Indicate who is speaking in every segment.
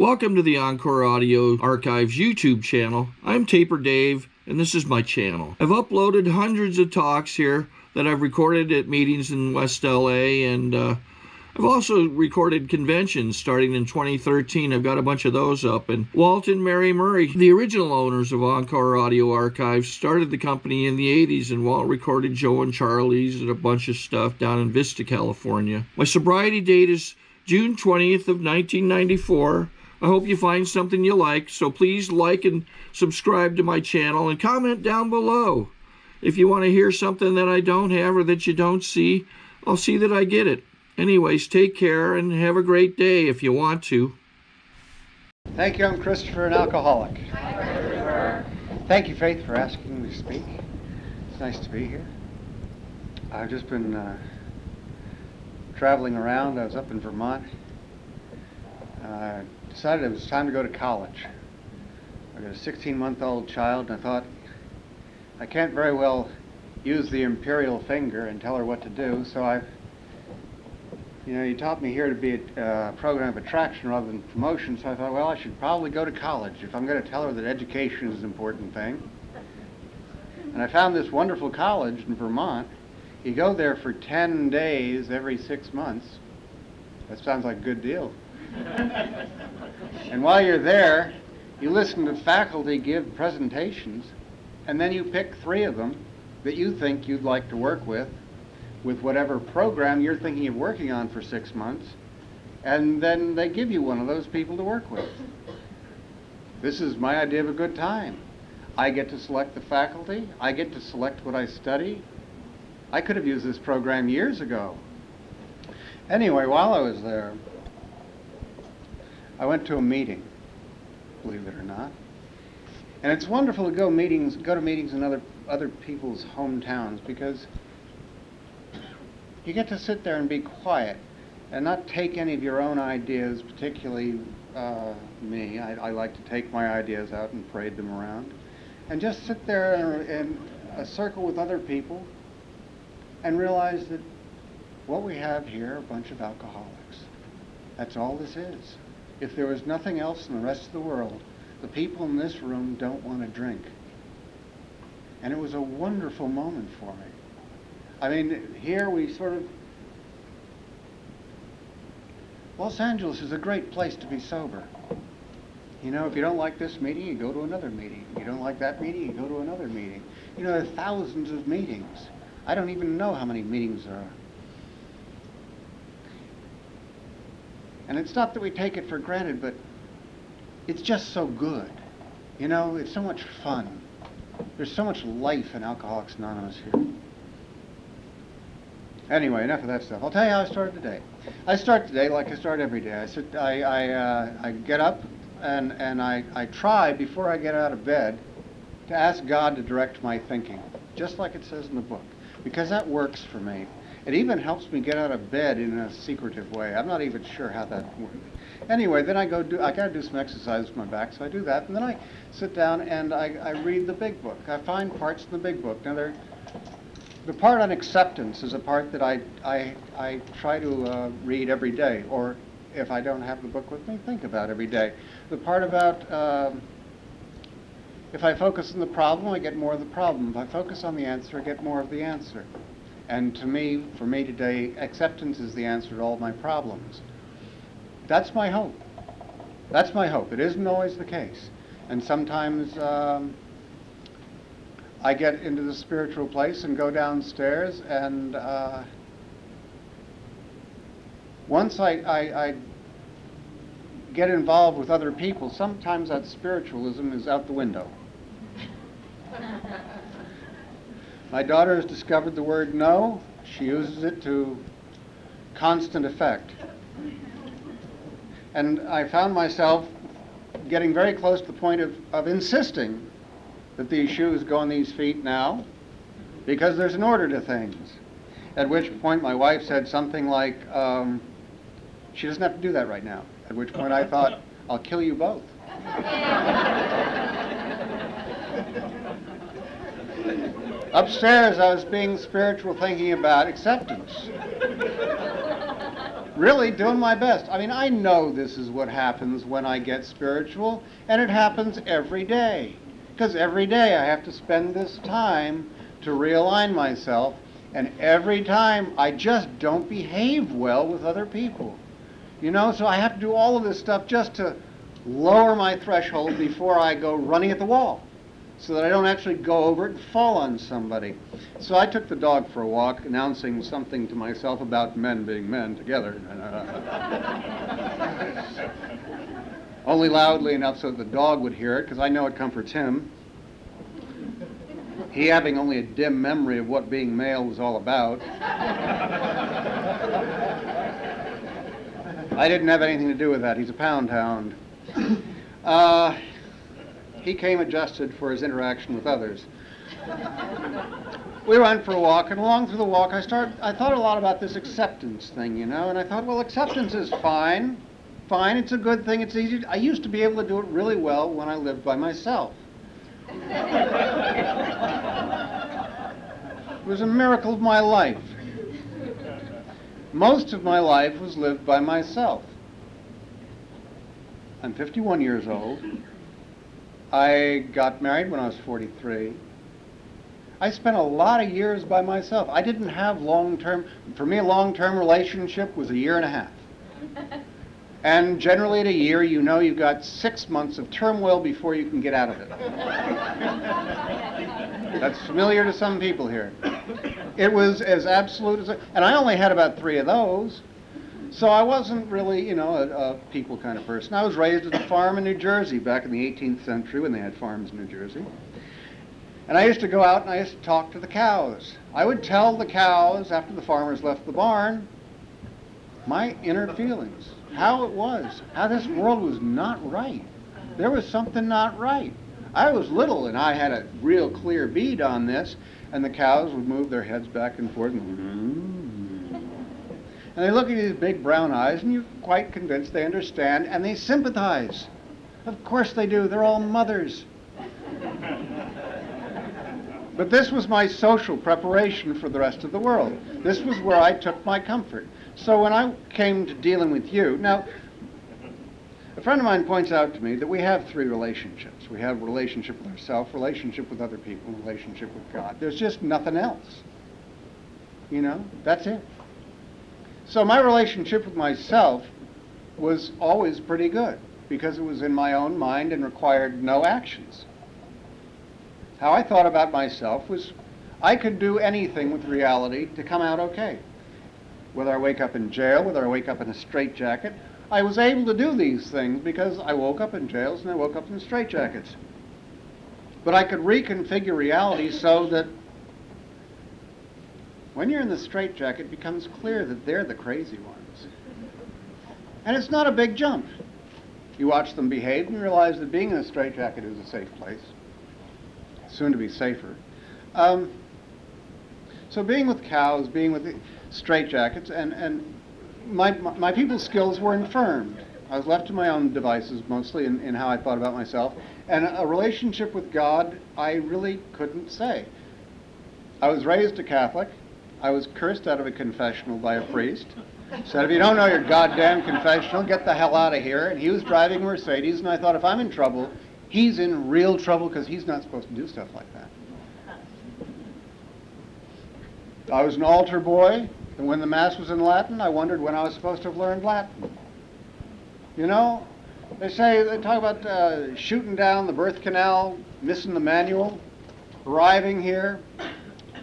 Speaker 1: Welcome to the Encore Audio Archives YouTube channel. I'm Taper Dave, and this is my channel. I've uploaded hundreds of talks here that I've recorded at meetings in West LA, and I've also recorded conventions starting in 2013. I've got a bunch of those up. And Walt and Mary Murray, the original owners of Encore Audio Archives, started the company in the 80s, and Walt recorded Joe and Charlie's and a bunch of stuff down in Vista, California. My sobriety date is June 20th of 1994. I hope you find something you like, so please like and subscribe to my channel and comment down below. If you want to hear something that I don't have or that you don't see, I'll see that I get it. Anyways, take care and have a great day if you want to.
Speaker 2: Thank you. I'm Christopher, an alcoholic. Hi, Christopher. Thank you, Faith, for asking me to speak. It's nice to be here. I've just been traveling around. I was up in Vermont. Decided it was time to go to college. I got a 16-month-old child, and I thought, I can't very well use the imperial finger and tell her what to do, so you taught me here to be a program of attraction rather than promotion, so I thought, well, I should probably go to college if I'm going to tell her that education is an important thing. And I found this wonderful college in Vermont. You go there for 10 days every 6 months. That sounds like a good deal. And while you're there, you listen to faculty give presentations, and then you pick 3 of them that you think you'd like to work with whatever program you're thinking of working on for 6 months, and then they give you one of those people to work with. This is my idea of a good time. I get to select the faculty. I get to select what I study. I could have used this program years ago. Anyway, while I was there, I went to a meeting, believe it or not. And it's wonderful to go to meetings in other people's hometowns, because you get to sit there and be quiet and not take any of your own ideas, particularly me. I like to take my ideas out and parade them around, and just sit there in a circle with other people and realize that what we have here are a bunch of alcoholics. That's all this is. If there was nothing else in the rest of the world, the people in this room don't want to drink. And it was a wonderful moment for me. I mean, here we sort of... Los Angeles is a great place to be sober. You know, if you don't like this meeting, you go to another meeting. If you don't like that meeting, you go to another meeting. You know, there are thousands of meetings. I don't even know how many meetings there are. And it's not that we take it for granted, but it's just so good. You know, it's so much fun. There's so much life in Alcoholics Anonymous here. Anyway, enough of that stuff. I'll tell you how I started today. I start today like I start every day. I get up and I try, before I get out of bed, to ask God to direct my thinking, just like it says in the book, because that works for me. It even helps me get out of bed in a secretive way. I'm not even sure how that works. Anyway, then I gotta do some exercise with my back, so I do that, and then I sit down and I read the big book. I find parts in the big book. Now, the part on acceptance is a part that I try to read every day, or if I don't have the book with me, think about every day. The part about if I focus on the problem, I get more of the problem. If I focus on the answer, I get more of the answer. And for me today, acceptance is the answer to all my problems. That's my hope. That's my hope. It isn't always the case. And sometimes I get into the spiritual place and go downstairs, and once I get involved with other people, sometimes that spiritualism is out the window. My daughter has discovered the word no. She uses it to constant effect. And I found myself getting very close to the point of insisting that these shoes go on these feet now, because there's an order to things. At which point my wife said something like, she doesn't have to do that right now. At which point I thought, I'll kill you both. Upstairs, I was being spiritual, thinking about acceptance. really doing my best. I mean, I know this is what happens when I get spiritual, and it happens every day. Because every day I have to spend this time to realign myself, and every time I just don't behave well with other people. You know, so I have to do all of this stuff just to lower my threshold before I go running at the wall, so that I don't actually go over it and fall on somebody. So I took the dog for a walk, announcing something to myself about men being men together. Only loudly enough so that the dog would hear it, because I know it comforts him. He having only a dim memory of what being male was all about. I didn't have anything to do with that. He's a pound hound. He came adjusted for his interaction with others. We went for a walk, and along through the walk, I thought a lot about this acceptance thing, you know, and I thought, well, acceptance is fine. Fine, it's a good thing, it's easy. I used to be able to do it really well when I lived by myself. It was a miracle of my life. Most of my life was lived by myself. I'm 51 years old. I got married when I was 43. I spent a lot of years by myself. I didn't have long-term, for me a long-term relationship was a year and a half. And generally at a year, you know you've got 6 months of turmoil before you can get out of it. That's familiar to some people here. It was as absolute as, and I only had about 3 of those. So I wasn't really, you know, a people kind of person. I was raised at a farm in New Jersey back in the 18th century when they had farms in New Jersey. And I used to go out and I used to talk to the cows. I would tell the cows after the farmers left the barn my inner feelings, how it was, how this world was not right. There was something not right. I was little and I had a real clear bead on this, and the cows would move their heads back and forth and they look at these big brown eyes, and you're quite convinced they understand, and they sympathize. Of course they do. They're all mothers. But this was my social preparation for the rest of the world. This was where I took my comfort. So when I came to dealing with you, now, a friend of mine points out to me that we have 3 relationships. We have a relationship with ourselves, relationship with other people, relationship with God. There's just nothing else. You know, that's it. So my relationship with myself was always pretty good because it was in my own mind and required no actions. How I thought about myself was I could do anything with reality to come out okay. Whether I wake up in jail, whether I wake up in a straitjacket, I was able to do these things because I woke up in jails and I woke up in straitjackets. But I could reconfigure reality so that when you're in the straitjacket, it becomes clear that they're the crazy ones. And it's not a big jump. You watch them behave and you realize that being in a straitjacket is a safe place. Soon to be safer. So being with cows, being with the straitjackets, and my people's skills were infirmed. I was left to my own devices mostly in how I thought about myself. And a relationship with God, I really couldn't say. I was raised a Catholic. I was cursed out of a confessional by a priest. Said, if you don't know your goddamn confessional, get the hell out of here. And he was driving a Mercedes, and I thought, if I'm in trouble, he's in real trouble because he's not supposed to do stuff like that. I was an altar boy, and when the Mass was in Latin, I wondered when I was supposed to have learned Latin. You know, they talk about shooting down the birth canal, missing the manual, arriving here,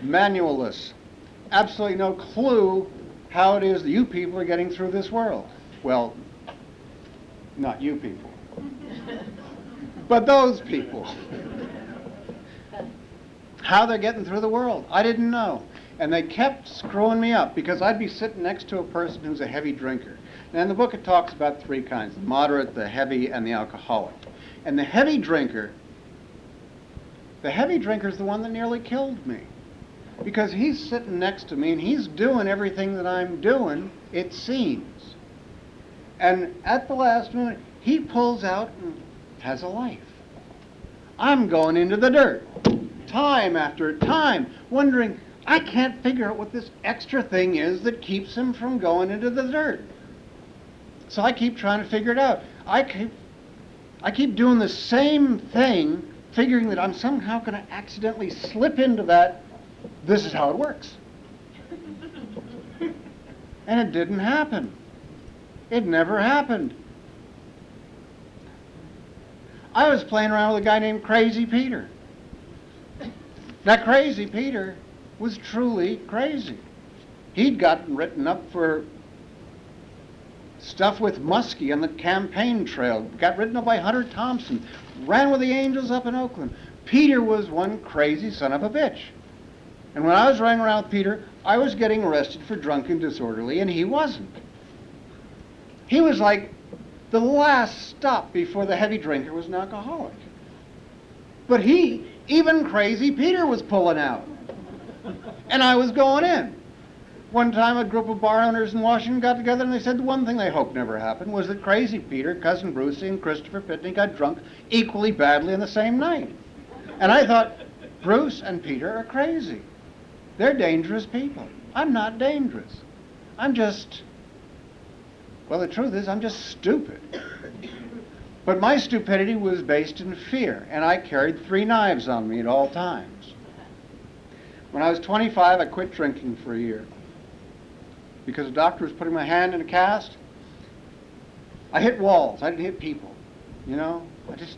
Speaker 2: manualless. Absolutely no clue how it is that you people are getting through this world. Well, not you people, but those people. How they're getting through the world, I didn't know. And they kept screwing me up because I'd be sitting next to a person who's a heavy drinker. And in the book it talks about 3 kinds, the moderate, the heavy, and the alcoholic. And the heavy drinker is the one that nearly killed me. Because he's sitting next to me and he's doing everything that I'm doing, it seems. And at the last minute, he pulls out and has a life. I'm going into the dirt, time after time, wondering, I can't figure out what this extra thing is that keeps him from going into the dirt. So I keep trying to figure it out. I keep doing the same thing, figuring that I'm somehow going to accidentally slip into that, this is how it works. And it didn't happen. It never happened. I was playing around with a guy named Crazy Peter. Now, Crazy Peter was truly crazy. He'd gotten written up for stuff with Muskie on the campaign trail, got written up by Hunter Thompson, ran with the Angels up in Oakland. Peter was one crazy son of a bitch. And when I was running around with Peter, I was getting arrested for drunk and disorderly, and he wasn't. He was like the last stop before the heavy drinker was an alcoholic. But even Crazy Peter was pulling out. And I was going in. One time a group of bar owners in Washington got together and they said the one thing they hoped never happened was that Crazy Peter, Cousin Brucey, and Christopher Pitney got drunk equally badly on the same night. And I thought, Bruce and Peter are crazy. They're dangerous people. I'm not dangerous. I'm just, well, the truth is I'm just stupid. But my stupidity was based in fear, and I carried 3 knives on me at all times. When I was 25, I quit drinking for a year. Because the doctor was putting my hand in a cast, I hit walls. I didn't hit people. You know, I just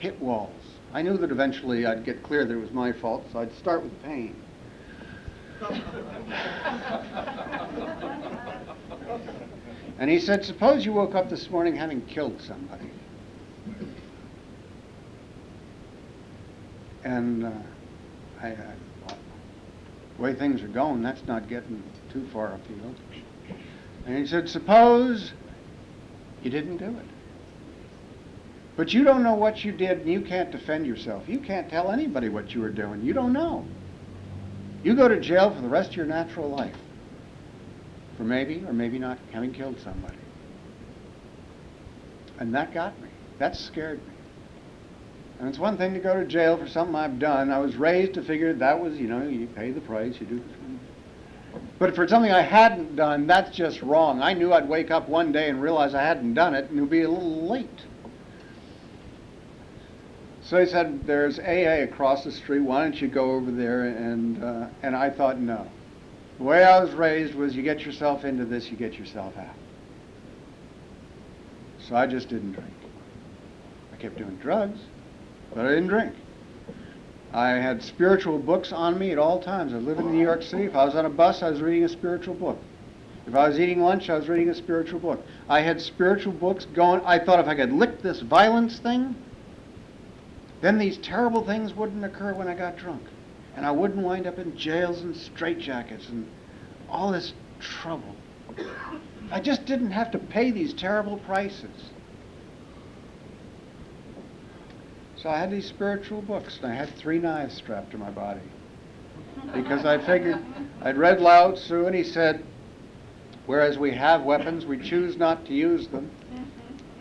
Speaker 2: hit walls. I knew that eventually I'd get clear that it was my fault, so I'd start with pain. And he said, suppose you woke up this morning having killed somebody. And I thought, the way things are going, that's not getting too far afield. And he said, suppose you didn't do it. But you don't know what you did, and you can't defend yourself. You can't tell anybody what you were doing. You don't know. You go to jail for the rest of your natural life for maybe or maybe not having killed somebody. And that got me. That scared me. And it's one thing to go to jail for something I've done. I was raised to figure that was, you know, you pay the price, you do. But for something I hadn't done, that's just wrong. I knew I'd wake up one day and realize I hadn't done it, and it would be a little late. So he said, there's AA across the street, why don't you go over there? And I thought, no. The way I was raised was you get yourself into this, you get yourself out. So I just didn't drink. I kept doing drugs, but I didn't drink. I had spiritual books on me at all times. I lived in New York City. If I was on a bus, I was reading a spiritual book. If I was eating lunch, I was reading a spiritual book. I had spiritual books going. I thought if I could lick this violence thing, then these terrible things wouldn't occur when I got drunk. And I wouldn't wind up in jails and straitjackets and all this trouble. I just didn't have to pay these terrible prices. So I had these spiritual books, and I had 3 knives strapped to my body. Because I figured, I'd read Lao Tzu, and he said, whereas we have weapons, we choose not to use them.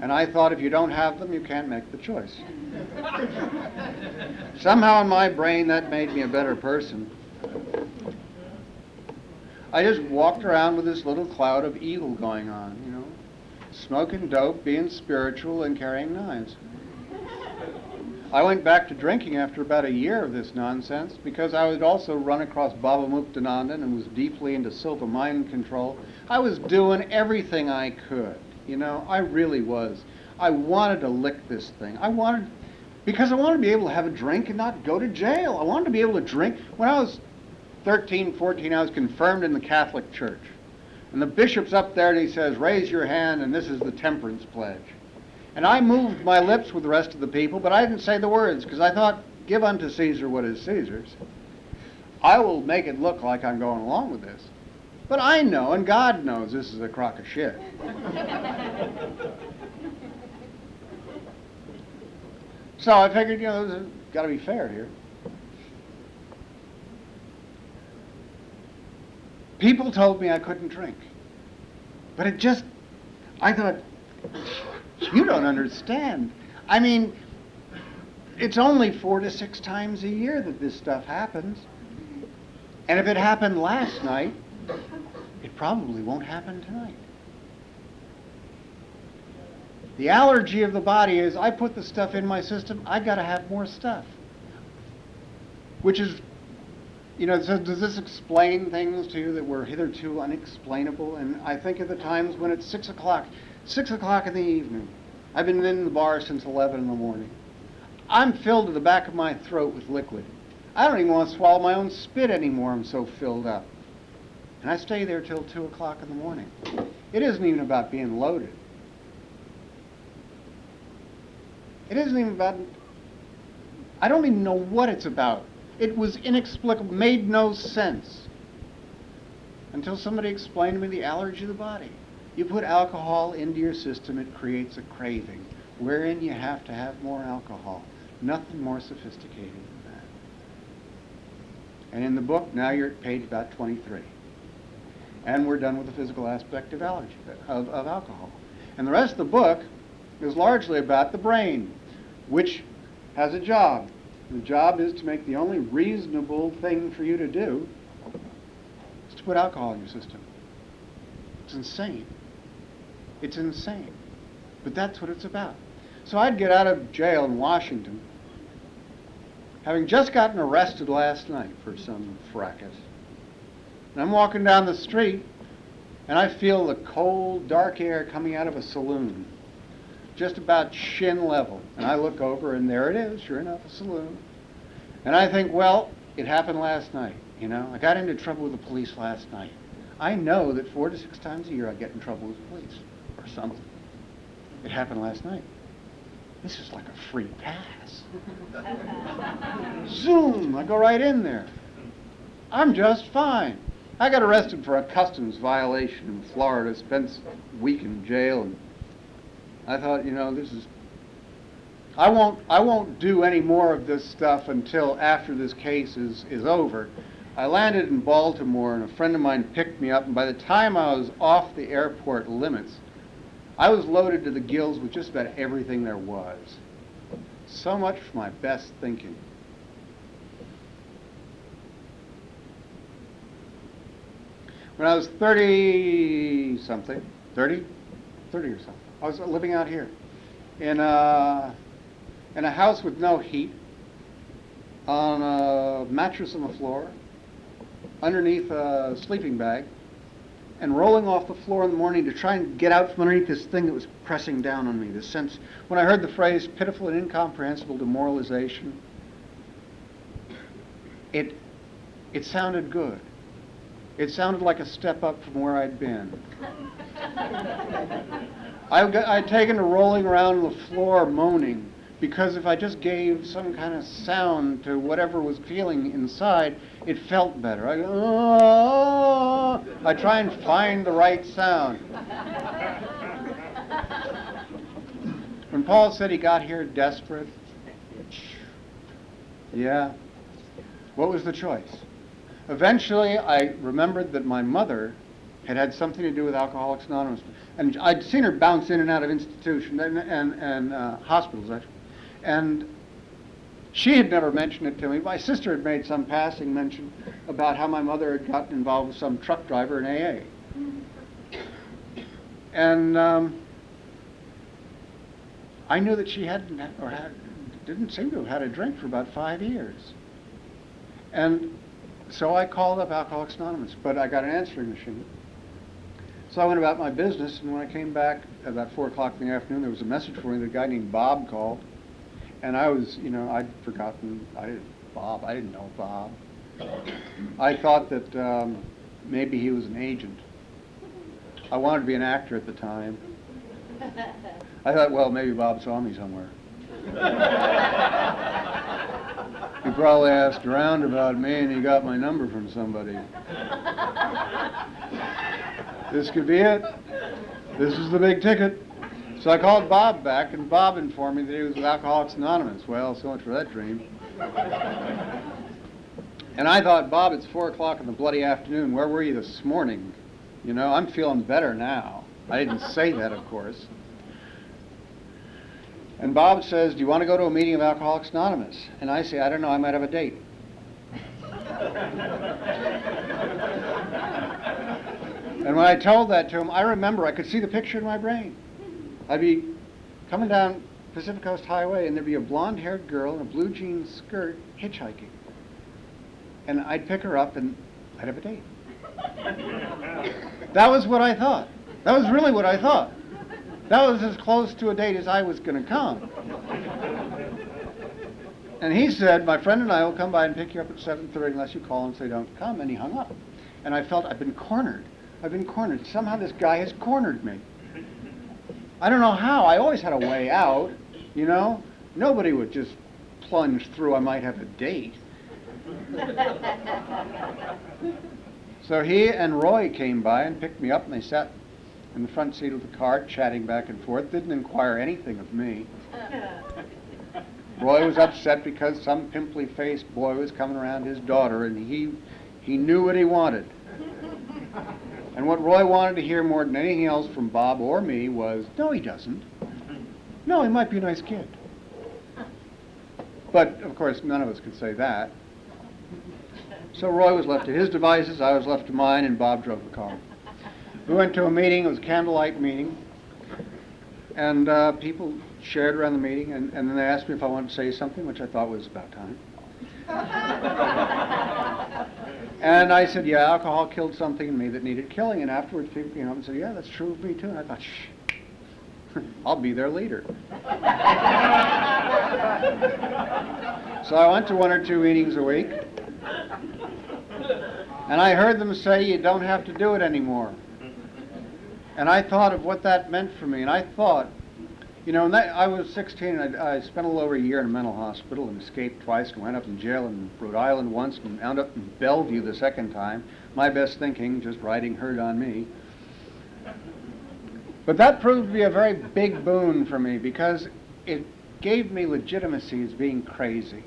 Speaker 2: And I thought if you don't have them, you can't make the choice. Somehow in my brain, that made me a better person. I just walked around with this little cloud of evil going on, you know, smoking dope, being spiritual, and carrying knives. I went back to drinking after about a year of this nonsense because I would also run across Baba Muktanandan and was deeply into Silpa mind control. I was doing everything I could, you know, I really was. I wanted to lick this thing. Because I wanted to be able to have a drink and not go to jail. I wanted to be able to drink. When I was 13, 14, I was confirmed in the Catholic Church. And the bishop's up there and he says, raise your hand and this is the temperance pledge. And I moved my lips with the rest of the people, but I didn't say the words because I thought, give unto Caesar what is Caesar's. I will make it look like I'm going along with this. But I know, and God knows, this is a crock of shit. So I figured, you know, there's got to be fair here. People told me I couldn't drink. But I thought, you don't understand. I mean, it's only 4 to 6 times a year that this stuff happens. And if it happened last night, it probably won't happen tonight. The allergy of the body is, I put the stuff in my system, I got to have more stuff. Which is, so does this explain things to you that were hitherto unexplainable? And I think of the times when it's 6 o'clock in the evening. I've been in the bar since 11 in the morning. I'm filled to the back of my throat with liquid. I don't even want to swallow my own spit anymore, I'm so filled up. And I stay there till 2 o'clock in the morning. It isn't even about being loaded. It isn't even about, I don't even know what it's about. It was inexplicable, made no sense. Until somebody explained to me the allergy of the body. You put alcohol into your system, it creates a craving, wherein you have to have more alcohol. Nothing more sophisticated than that. And in the book, now you're at page about 23. And we're done with the physical aspect of allergy, of alcohol. And the rest of the book is largely about the brain, which has a job. The job is to make the only reasonable thing for you to do is to put alcohol in your system. It's insane. It's insane. But that's what it's about. So I'd get out of jail in Washington, having just gotten arrested last night for some fracas. And I'm walking down the street, and I feel the cold, dark air coming out of a saloon, just about shin level. And I look over, and there it is, sure enough, a saloon. And I think, well, it happened last night, I got into trouble with the police last night. I know that 4 to 6 times a year I get in trouble with the police, or something. It happened last night. This is like a free pass. Zoom, I go right in there. I'm just fine. I got arrested for a customs violation in Florida, spent a week in jail, and I thought, this is, I won't do any more of this stuff until after this case is over. I landed in Baltimore, and a friend of mine picked me up, and by the time I was off the airport limits, I was loaded to the gills with just about everything there was. So much for my best thinking. When I was 30-something, 30 or something, I was living out here in a house with no heat, on a mattress on the floor, underneath a sleeping bag, and rolling off the floor in the morning to try and get out from underneath this thing that was pressing down on me. This sense, when I heard the phrase pitiful and incomprehensible demoralization, it sounded good. It sounded like a step up from where I'd been. I'd taken to rolling around on the floor moaning, because if I just gave some kind of sound to whatever was feeling inside, it felt better. I try and find the right sound. When Paul said he got here desperate, yeah, what was the choice? Eventually, I remembered that my mother had something to do with Alcoholics Anonymous. And I'd seen her bounce in and out of institutions and hospitals, actually. And she had never mentioned it to me. My sister had made some passing mention about how my mother had gotten involved with some truck driver in AA. And I knew that she didn't seem to have had a drink for about 5 years. And so I called up Alcoholics Anonymous, but I got an answering machine. So I went about my business, and when I came back at about 4 o'clock in the afternoon, there was a message for me that a guy named Bob called. And I was, I'd forgotten, I didn't know Bob. I thought that maybe he was an agent. I wanted to be an actor at the time. I thought, well, maybe Bob saw me somewhere. He probably asked around about me, and he got my number from somebody. This could be it. This is the big ticket. So I called Bob back, and Bob informed me that he was with Alcoholics Anonymous. Well, so much for that dream. And I thought, Bob, it's 4 o'clock in the bloody afternoon. Where were you this morning? I'm feeling better now. I didn't say that, of course. And Bob says, do you want to go to a meeting of Alcoholics Anonymous? And I say, I don't know, I might have a date. And when I told that to him, I remember I could see the picture in my brain. I'd be coming down Pacific Coast Highway, and there'd be a blonde-haired girl in a blue jeans skirt hitchhiking. And I'd pick her up and I'd have a date. That was what I thought. That was really what I thought. That was as close to a date as I was going to come. And he said, my friend and I will come by and pick you up at 7:30 unless you call and say don't come. And he hung up. And I felt I've been cornered. I've been cornered. Somehow this guy has cornered me. I don't know how. I always had a way out, you know. Nobody would just plunge through, I might have a date. So he and Roy came by and picked me up, and they sat in the front seat of the car chatting back and forth, didn't inquire anything of me. Roy was upset because some pimply-faced boy was coming around his daughter, and he knew what he wanted. And what Roy wanted to hear more than anything else from Bob or me was, no, he doesn't. No, he might be a nice kid. But, of course, none of us could say that. So Roy was left to his devices, I was left to mine, and Bob drove the car. We went to a meeting. It was a candlelight meeting. And people shared around the meeting, and then they asked me if I wanted to say something, which I thought was about time. And I said, yeah, alcohol killed something in me that needed killing. And afterwards, people came up and said, yeah, that's true of me too. And I thought, shh, I'll be their leader. So I went to 1 or 2 meetings a week. And I heard them say, you don't have to do it anymore. And I thought of what that meant for me. And I thought, you know, I was 16, and I spent a little over a year in a mental hospital and escaped twice and wound up in jail in Rhode Island once and wound up in Bellevue the second time. My best thinking, just riding herd on me. But that proved to be a very big boon for me because it gave me legitimacy as being crazy.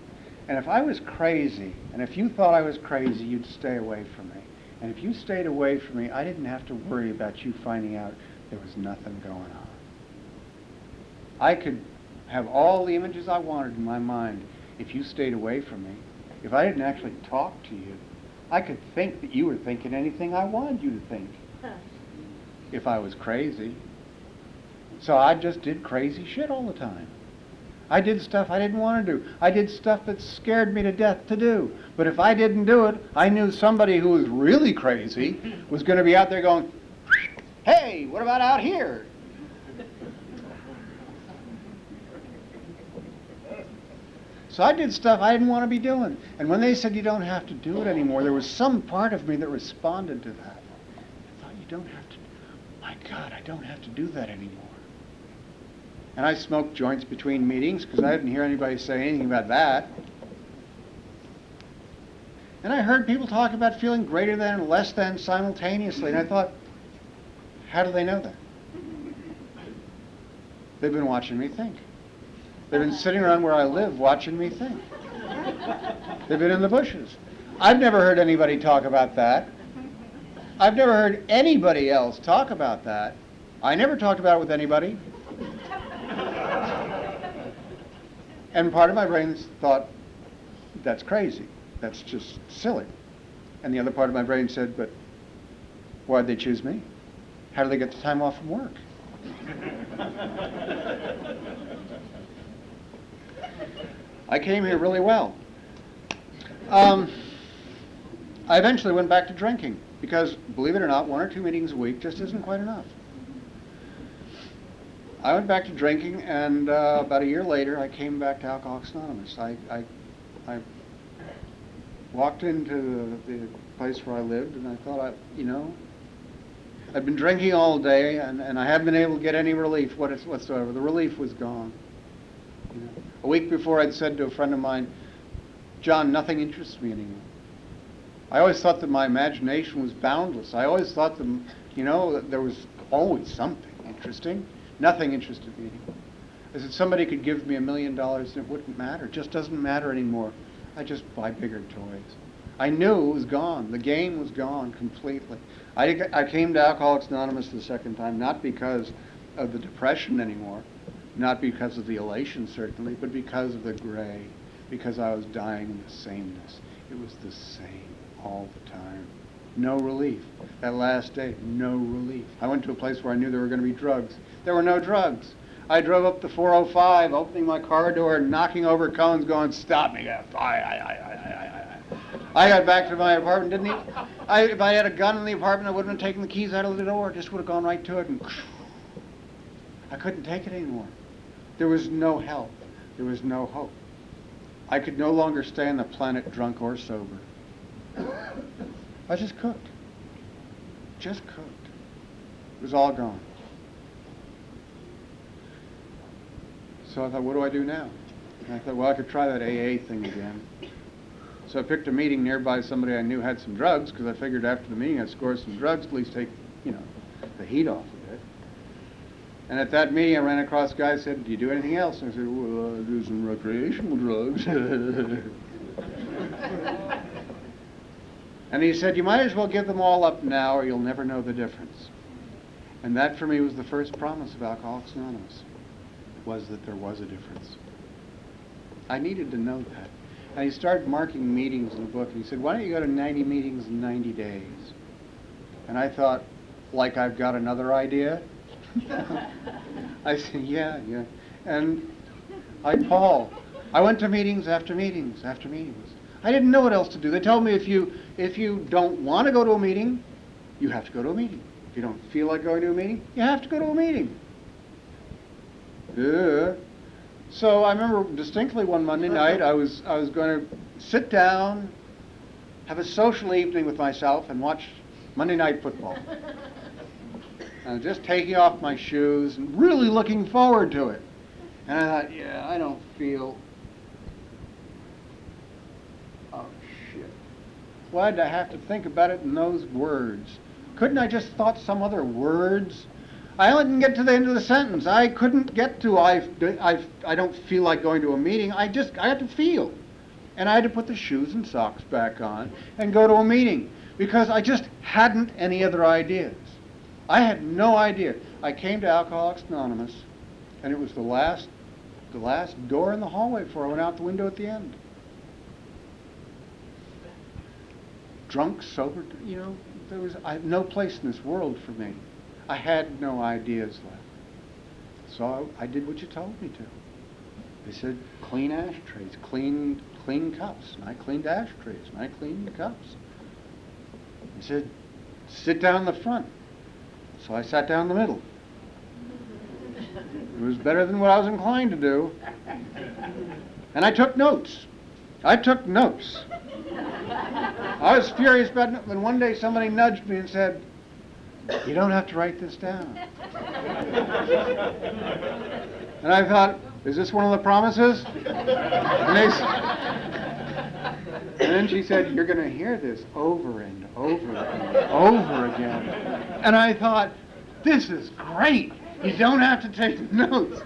Speaker 2: And if I was crazy, and if you thought I was crazy, you'd stay away from me. And if you stayed away from me, I didn't have to worry about you finding out there was nothing going on. I could have all the images I wanted in my mind if you stayed away from me. If I didn't actually talk to you, I could think that you were thinking anything I wanted you to think. If I was crazy. So I just did crazy shit all the time. I did stuff I didn't want to do. I did stuff that scared me to death to do. But if I didn't do it, I knew somebody who was really crazy was going to be out there going, hey, what about out here? So I did stuff I didn't want to be doing. And when they said you don't have to do it anymore, there was some part of me that responded to that. I thought, you don't have to, my God, I don't have to do that anymore. And I smoked joints between meetings because I didn't hear anybody say anything about that. And I heard people talk about feeling greater than and less than simultaneously. And I thought, how do they know that? They've been watching me think. They've been sitting around where I live watching me think. They've been in the bushes. I've never heard anybody talk about that. I've never heard anybody else talk about that. I never talked about it with anybody. And part of my brain thought, that's crazy. That's just silly. And the other part of my brain said, but why'd they choose me? How do they get the time off from work? I came here really well. I eventually went back to drinking because, believe it or not, 1 or 2 meetings a week just isn't quite enough. I went back to drinking, and about a year later, I came back to Alcoholics Anonymous. I walked into the place where I lived, and I thought, I'd been drinking all day, and I haven't been able to get any relief whatsoever. The relief was gone. You know? A week before, I'd said to a friend of mine, John, nothing interests me anymore. I always thought that my imagination was boundless. I always thought that there was always something interesting. Nothing interested me anymore. I said, somebody could give me $1 million and it wouldn't matter. It just doesn't matter anymore. I just buy bigger toys. I knew it was gone. The game was gone completely. I came to Alcoholics Anonymous the second time, not because of the depression anymore, not because of the elation certainly, but because of the gray, because I was dying in the sameness. It was the same all the time. No relief. That last day, no relief. I went to a place where I knew there were going to be drugs. There were no drugs. I drove up the 405, opening my car door, knocking over cones, going, "Stop me!" I got back to my apartment, didn't even. If I had a gun in the apartment, I wouldn't have taken the keys out of the door. Just would have gone right to it, and I couldn't take it anymore. There was no help. There was no hope. I could no longer stay on the planet drunk or sober. I just couldn't. Just couldn't. It was all gone. So I thought, what do I do now? And I thought, well, I could try that AA thing again. So I picked a meeting nearby, somebody I knew had some drugs, because I figured after the meeting I'd score some drugs, at least take, the heat off of it. And at that meeting I ran across a guy who said, "Do you do anything else?" And I said, "Well, I do some recreational drugs." And he said, "You might as well give them all up now or you'll never know the difference." And that for me was the first promise of Alcoholics Anonymous, was that there was a difference. I needed to know that. And he started marking meetings in the book. And he said, "Why don't you go to 90 meetings in 90 days? And I thought, like I've got another idea? I said, yeah. And I called. I went to meetings after meetings after meetings. I didn't know what else to do. They told me if you don't want to go to a meeting, you have to go to a meeting. If you don't feel like going to a meeting, you have to go to a meeting. Yeah. So I remember distinctly one Monday night, I was going to sit down, have a social evening with myself, and watch Monday Night Football. I was just taking off my shoes and really looking forward to it. And I thought, yeah, I don't feel. Oh, shit. Why did I have to think about it in those words? Couldn't I just thought some other words? I only didn't get to the end of the sentence. I couldn't get to I don't feel like going to a meeting. I had to feel. And I had to put the shoes and socks back on and go to a meeting because I just hadn't any other ideas. I had no idea. I came to Alcoholics Anonymous and it was the last door in the hallway before I went out the window at the end. Drunk, sober, there was no place in this world for me. I had no ideas left. So I did what you told me to. They said, clean ashtrays, clean cups. And I cleaned ashtrays, and I cleaned the cups. They said, sit down in the front. So I sat down in the middle. It was better than what I was inclined to do. And I took notes. I was furious about it when one day somebody nudged me and said, "You don't have to write this down." And I thought, is this one of the promises? And then she said, "You're going to hear this over and over and over again." And I thought, this is great. You don't have to take notes.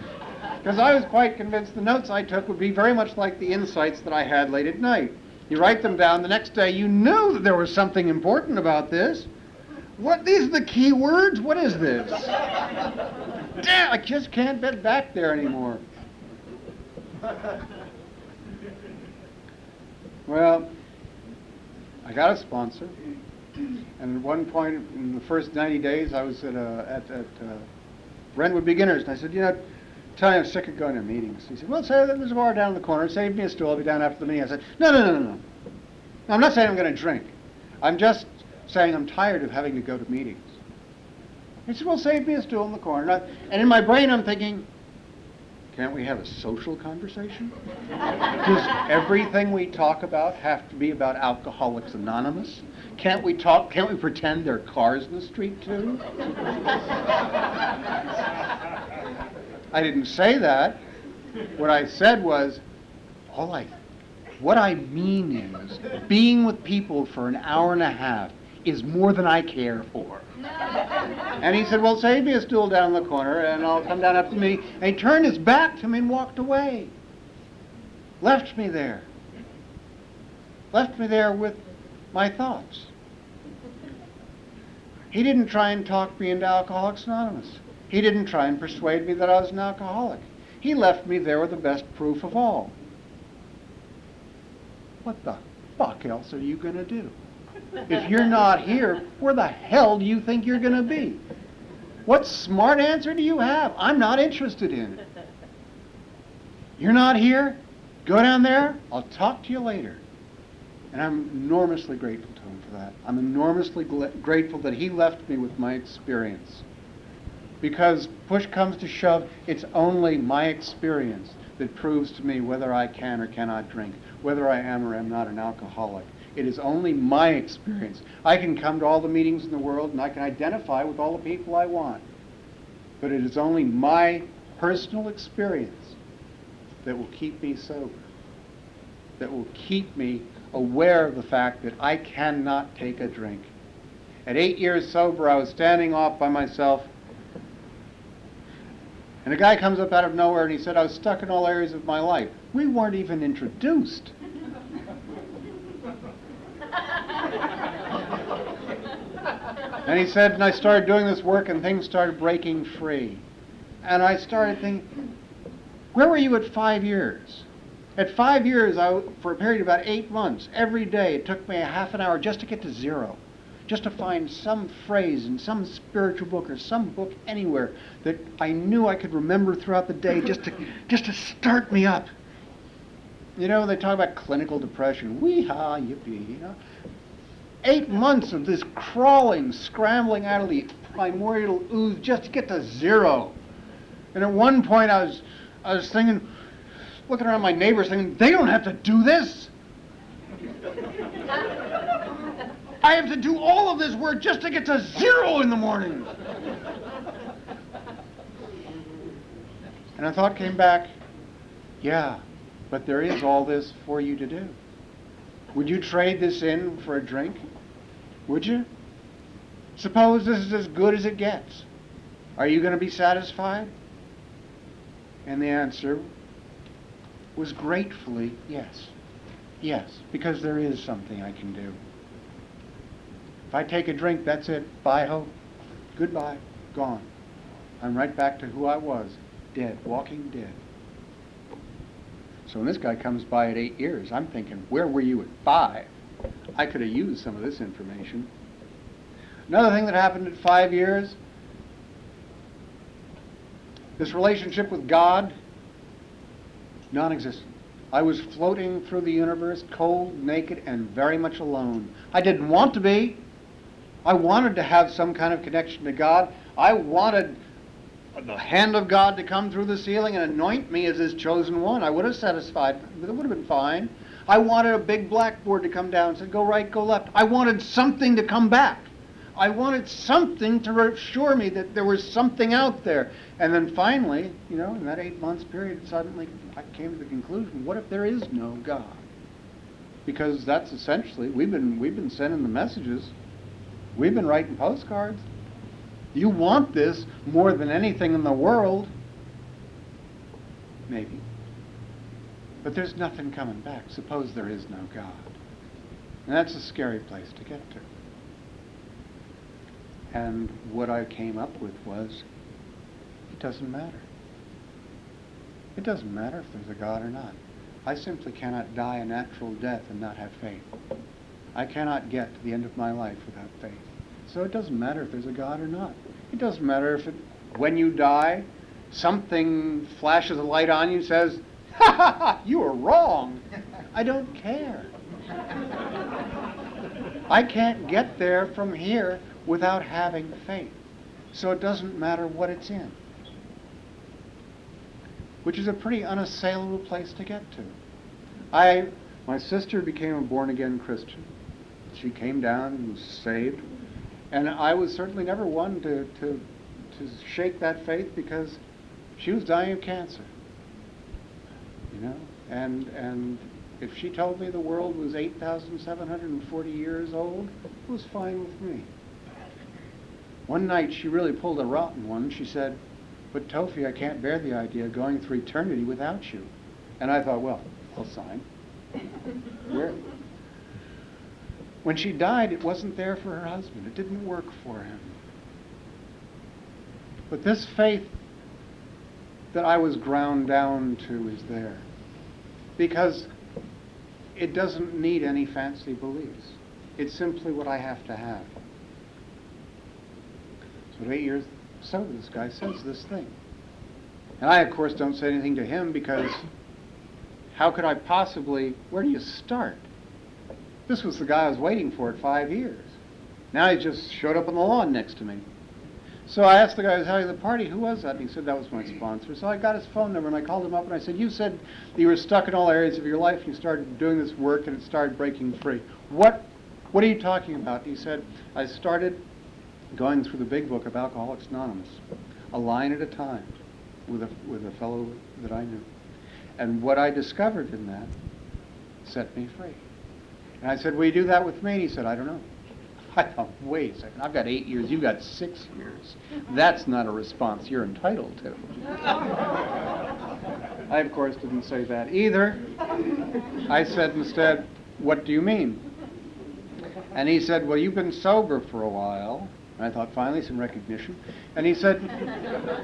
Speaker 2: Because I was quite convinced the notes I took would be very much like the insights that I had late at night. You write them down, the next day you knew that there was something important about this. What, these are the key words? What is this? Damn, I just can't get back there anymore. Well, I got a sponsor. And at one point in the first 90 days, I was at Brentwood Beginners. And I said, tell you I'm sick of going to meetings. He said, well, say there's a bar down in the corner. Save me a stool. I'll be down after the meeting. I said, no. I'm not saying I'm going to drink. I'm just saying I'm tired of having to go to meetings. He said, well, save me a stool in the corner. And in my brain I'm thinking, can't we have a social conversation? Does everything we talk about have to be about Alcoholics Anonymous? Can't we pretend there are cars in the street too? I didn't say that. What I said was, what I mean is, being with people for an hour and a half is more than I care for. And he said, well, save me a stool down in the corner and I'll come down after me. And he turned his back to me and walked away. Left me there with my thoughts. He didn't try and talk me into Alcoholics Anonymous. He didn't try and persuade me that I was an alcoholic. He left me there with the best proof of all. What the fuck else are you going to do? If you're not here, where the hell do you think you're going to be? What smart answer do you have? I'm not interested in it. You're not here? Go down there. I'll talk to you later. And I'm enormously grateful to him for that. I'm enormously grateful that he left me with my experience. Because push comes to shove, it's only my experience that proves to me whether I can or cannot drink, whether I am or am not an alcoholic. It is only my experience. I can come to all the meetings in the world and I can identify with all the people I want. But it is only my personal experience that will keep me sober, that will keep me aware of the fact that I cannot take a drink. At 8 years sober, I was standing off by myself, and a guy comes up out of nowhere and he said, I was stuck in all areas of my life. We weren't even introduced. And he said, and I started doing this work and things started breaking free. And I started thinking, where were you at 5 years? At 5 years, for a period of about 8 months, every day it took me a half an hour just to get to zero. Just to find some phrase in some spiritual book or some book anywhere that I knew I could remember throughout the day just to start me up. You know, they talk about clinical depression. Wee-ha, yippee, you know. 8 months of this crawling, scrambling out of the primordial ooze just to get to zero. And at one point I was thinking, looking around my neighbors thinking, they don't have to do this. I have to do all of this work just to get to zero in the morning. And a thought came back, yeah, but there is all this for you to do. Would you trade this in for a drink? Would you? Suppose this is as good as it gets. Are you going to be satisfied? And the answer was gratefully yes. Yes, because there is something I can do. If I take a drink, that's it. Bye, hope. Goodbye. Gone. I'm right back to who I was. Dead. Walking dead. So when this guy comes by at 8 years, I'm thinking, where were you at 5? I could have used some of this information. Another thing that happened at 5 years, this relationship with God, non-existent. I was floating through the universe, cold, naked, and very much alone. I didn't want to be. I wanted to have some kind of connection to God. I wanted the hand of God to come through the ceiling and anoint me as his chosen one. I would have satisfied. It would have been fine. I wanted a big blackboard to come down and say, go right, go left. I wanted something to come back. I wanted something to assure me that there was something out there. And then finally, you know, in that 8 months period, suddenly I came to the conclusion, what if there is no God? Because that's essentially, we've been sending the messages. We've been writing postcards. You want this more than anything in the world. Maybe. But there's nothing coming back. Suppose there is no God. And that's a scary place to get to. And what I came up with was, it doesn't matter. It doesn't matter if there's a God or not. I simply cannot die a natural death and not have faith. I cannot get to the end of my life without faith. So it doesn't matter if there's a God or not. It doesn't matter if when you die, something flashes a light on you and says, ha ha ha, you were wrong. I don't care. I can't get there from here without having faith. So it doesn't matter what it's in. Which is a pretty unassailable place to get to. My sister became a born-again Christian. She came down and was saved. And I was certainly never one to shake that faith because she was dying of cancer. You know? And if she told me the world was 8,740 years old, it was fine with me. One night she really pulled a rotten one. She said, but Tofi, I can't bear the idea of going through eternity without you. And I thought, well, I'll sign. Where? When she died, it wasn't there for her husband. It didn't work for him. But this faith that I was ground down to is there. Because it doesn't need any fancy beliefs. It's simply what I have to have. So at 8 years so this guy says this thing. And I, of course, don't say anything to him because how could I possibly, where do you start? This was the guy I was waiting for at 5 years. Now he just showed up on the lawn next to me. So I asked the guy who was having the party, who was that? And he said, that was my sponsor. So I got his phone number and I called him up and I said, you said that you were stuck in all areas of your life and you started doing this work and it started breaking free. What are you talking about? And he said, I started going through the big book of Alcoholics Anonymous, a line at a time, with a fellow that I knew. And what I discovered in that set me free. And I said, will you do that with me? And he said, I don't know. I thought, wait a second, I've got 8 years, you've got 6 years. That's not a response you're entitled to. I, of course, didn't say that either. I said instead, what do you mean? And he said, well, you've been sober for a while. And I thought, finally, some recognition. And he said,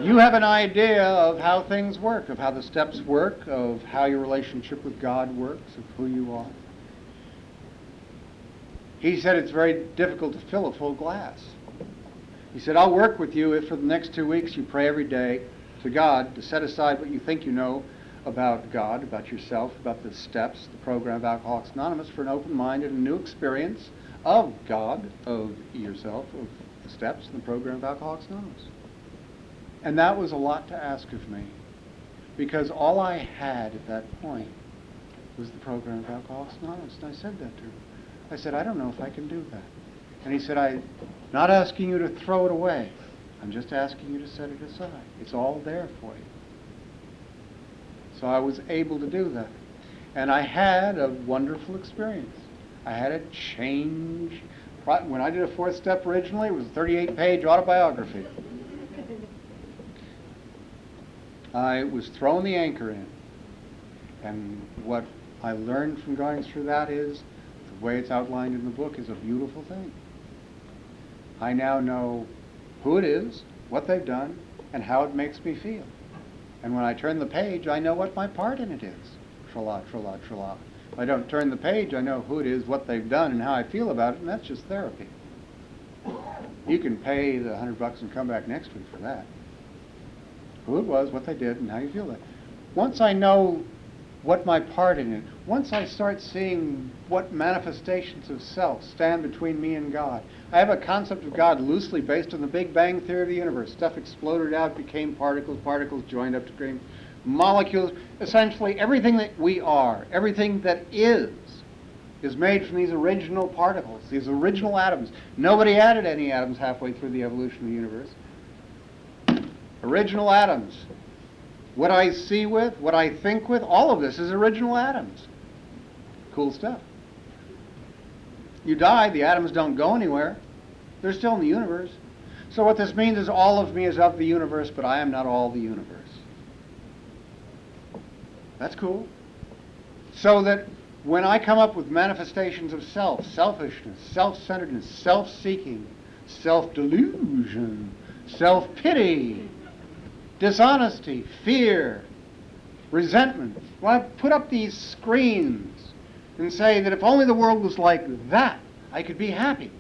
Speaker 2: you have an idea of how things work, of how the steps work, of how your relationship with God works, of who you are. He said it's very difficult to fill a full glass. He said, I'll work with you if for the next 2 weeks you pray every day to God to set aside what you think you know about God, about yourself, about the steps, the program of Alcoholics Anonymous, for an open mind and a new experience of God, of yourself, of the steps and the program of Alcoholics Anonymous. And that was a lot to ask of me, because all I had at that point was the program of Alcoholics Anonymous. And I said that to him. I said, I don't know if I can do that. And he said, I'm not asking you to throw it away. I'm just asking you to set it aside. It's all there for you. So I was able to do that. And I had a wonderful experience. I had a change. When I did a 4th step originally, it was a 38-page autobiography. I was throwing the anchor in. And what I learned from going through that is the way it's outlined in the book is a beautiful thing. I now know who it is, what they've done, and how it makes me feel. And when I turn the page, I know what my part in it is. Tra-la, tra-la, tra-la. If I don't turn the page, I know who it is, what they've done, and how I feel about it, and that's just therapy. You can pay the $100 and come back next week for that. Who it was, what they did, and how you feel about it. Once I know what my part in it, once I start seeing what manifestations of self stand between me and God. I have a concept of God loosely based on the Big Bang theory of the universe. Stuff exploded out, became particles, particles joined up to create molecules. Essentially, everything that we are, everything that is made from these original particles, these original atoms. Nobody added any atoms halfway through the evolution of the universe. Original atoms. What I see with, what I think with, all of this is original atoms. Cool stuff. You die, the atoms don't go anywhere. They're still in the universe. So what this means is all of me is of the universe, but I am not all the universe. That's cool. So that when I come up with manifestations of self, selfishness, self-centeredness, self-seeking, self-delusion, self-pity, dishonesty, fear, resentment. Well, I put up these screens and say that if only the world was like that, I could be happy.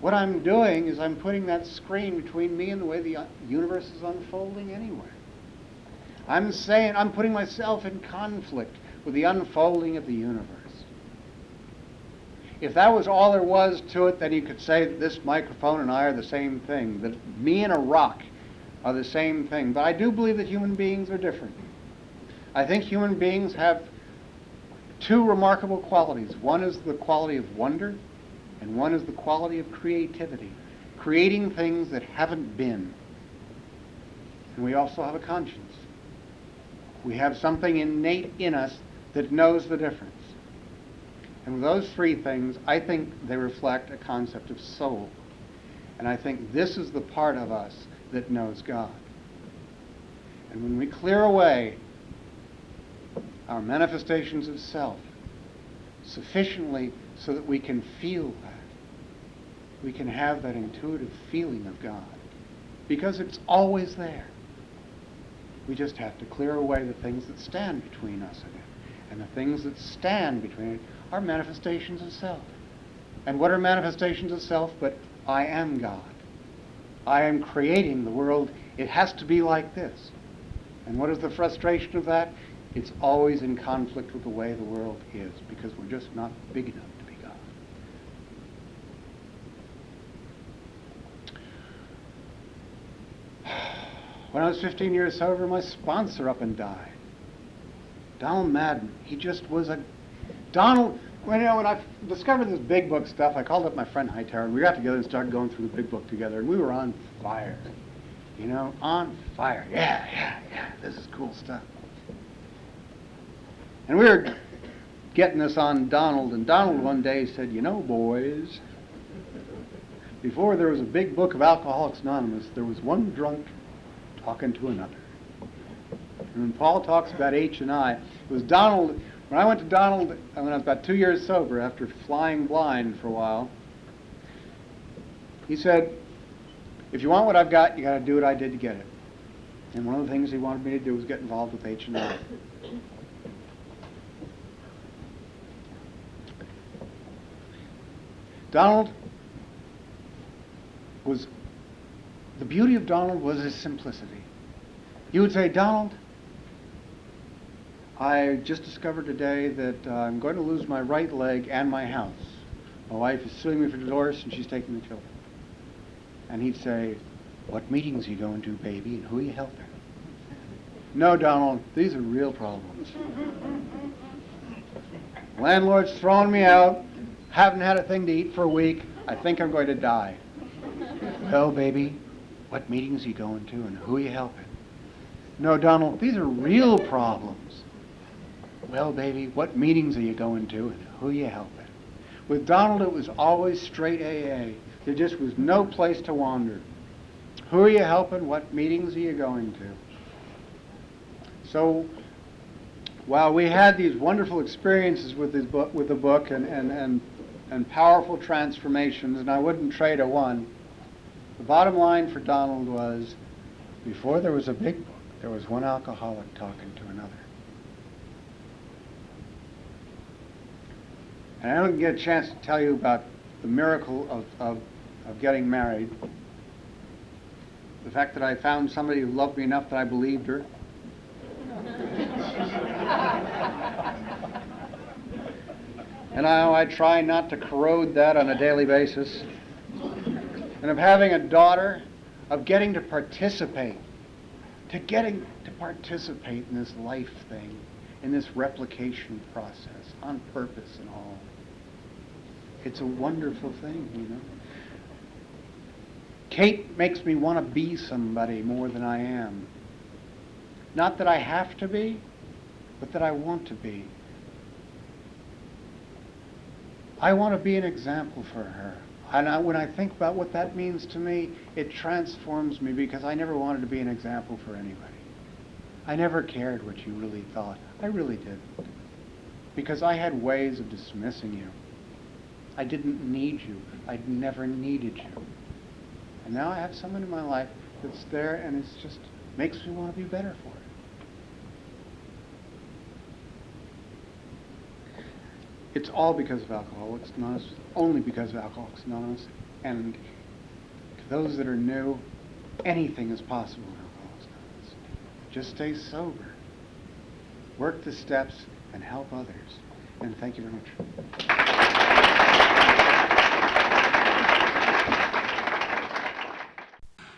Speaker 2: What I'm doing is I'm putting that screen between me and the way the universe is unfolding anyway. I'm saying I'm putting myself in conflict with the unfolding of the universe. If that was all there was to it, then you could say that this microphone and I are the same thing, that me and a rock are the same thing. But I do believe that human beings are different. I think human beings have two remarkable qualities. One is the quality of wonder, and one is the quality of creativity. Creating things that haven't been. And we also have a conscience. We have something innate in us that knows the difference. And with those three things, I think they reflect a concept of soul. And I think this is the part of us that knows God. And when we clear away our manifestations of self sufficiently so that we can feel that, we can have that intuitive feeling of God, because it's always there. We just have to clear away the things that stand between us and it. And the things that stand between it are manifestations of self. And what are manifestations of self but I am God? I am creating the world. It has to be like this. And what is the frustration of that? It's always in conflict with the way the world is, because we're just not big enough to be God. When I was 15 years sober, my sponsor up and died. Donald Madden. He just was a... Donald... Well, you know, when I discovered this big book stuff, I called up my friend Hightower, and we got together and started going through the big book together, and we were on fire. You know, on fire. Yeah, this is cool stuff. And we were getting this on Donald, and Donald one day said, you know, boys, before there was a big book of Alcoholics Anonymous, there was one drunk talking to another. And when Paul talks about H and I, it was Donald. When I went to Donald, when I was about 2 years sober, after flying blind for a while, he said, if you want what I've got, you got to do what I did to get it. And one of the things he wanted me to do was get involved with H and I. Donald was, the beauty of Donald was his simplicity. You would say, Donald, I just discovered today that I'm going to lose my right leg and my house. My wife is suing me for divorce and she's taking the children. And he'd say, what meetings are you going to, baby, and who are you helping? No, Donald, these are real problems. Landlord's throwing me out, haven't had a thing to eat for a week, I think I'm going to die. Well, baby, what meetings are you going to and who are you helping? No, Donald, these are real problems. Well, baby, what meetings are you going to and who are you helping? With Donald, it was always straight AA. There just was no place to wander. Who are you helping? What meetings are you going to? So, while we had these wonderful experiences with the book and powerful transformations, and I wouldn't trade a one, the bottom line for Donald was, before there was a big book, there was one alcoholic talking to another. And I don't get a chance to tell you about the miracle of getting married. The fact that I found somebody who loved me enough that I believed her. And I try not to corrode that on a daily basis. And of having a daughter, of getting to participate, in this life thing, in this replication process, on purpose and all. It's a wonderful thing, you know. Kate makes me want to be somebody more than I am. Not that I have to be, but that I want to be. I want to be an example for her. And when I think about what that means to me, it transforms me, because I never wanted to be an example for anybody. I never cared what you really thought. I really didn't. Because I had ways of dismissing you. I didn't need you. I'd never needed you. And now I have someone in my life that's there, and it's just makes me want to be better for it. It's all because of Alcoholics Anonymous, only because of Alcoholics Anonymous. And to those that are new, anything is possible in Alcoholics Anonymous. Just stay sober. Work the steps and help others. And thank you very much.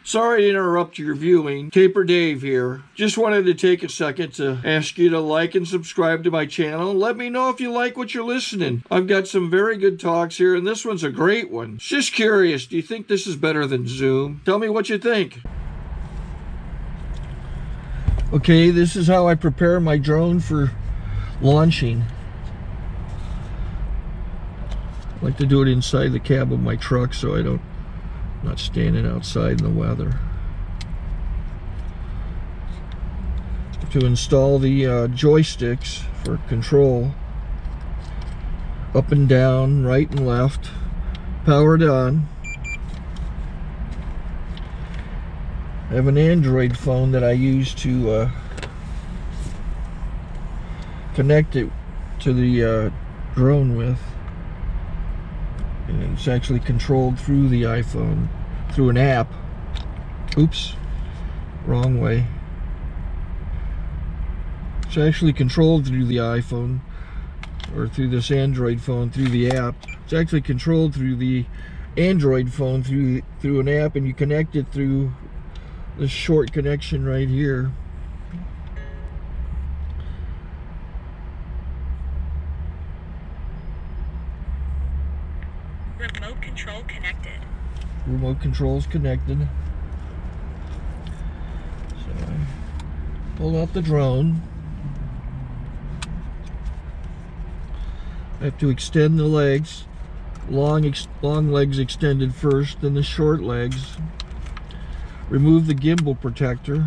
Speaker 1: Sorry to interrupt your viewing. Taper Dave here. Just wanted to take a second to ask you to like and subscribe to my channel. Let me know if you like what you're listening. I've got some very good talks here, and this one's a great one. Just curious, do you think this is better than Zoom? Tell me what you think. Okay, this is how I prepare my drone for launching. I like to do it inside the cab of my truck so I'm not standing outside in the weather. To install the joysticks for control, up and down, right and left, powered on. I have an Android phone that I use to connect it to the drone with. And it's actually controlled through the iPhone, through an app. Oops, wrong way. It's actually controlled through the iPhone, or through this Android phone, through the app. It's actually controlled through the Android phone through an app, and you connect it through this short connection right here.
Speaker 3: Remote control connected.
Speaker 1: Remote control's connected. So I pull out the drone. I have to extend the legs. Long legs extended first, then the short legs. Remove the gimbal protector.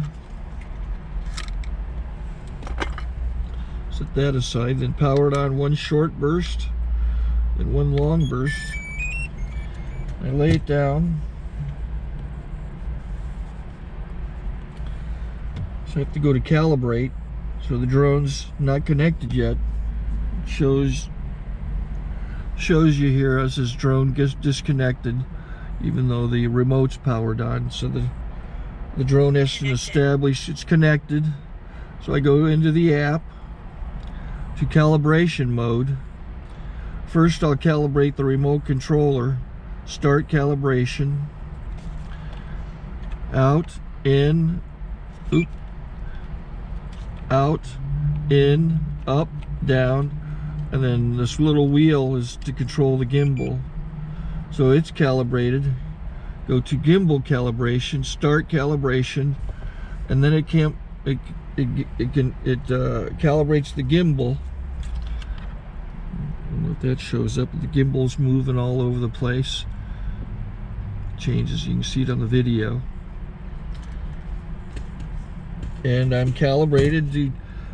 Speaker 1: Set that aside, then power it on one short burst, then one long burst. I lay it down. So I have to go to calibrate. So the drone's not connected yet. It shows you here as this drone gets disconnected, even though the remote's powered on. So the drone has to establish it's connected. So I go into the app to calibration mode. First I'll calibrate the remote controller. Start calibration. Out, in, oop, out, in, up, down, and then this little wheel is to control the gimbal. So it's calibrated. Go to gimbal calibration, start calibration, and then it calibrates the gimbal. I don't know if that shows up. The gimbal's moving all over the place. Changes, you can see it on the video. And I'm calibrated to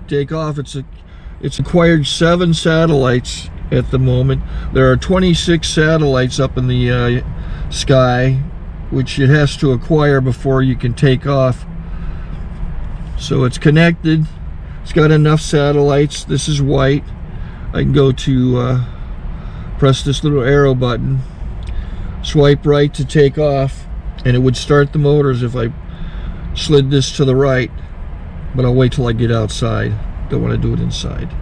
Speaker 1: take off. It's acquired 7 satellites at the moment. There are 26 satellites up in the sky, which it has to acquire before you can take off. So it's connected. It's got enough satellites. This is white. I can go to press this little arrow button, swipe right to take off, and it would start the motors if I slid this to the right. But I'll wait till I get outside. Don't want to do it inside.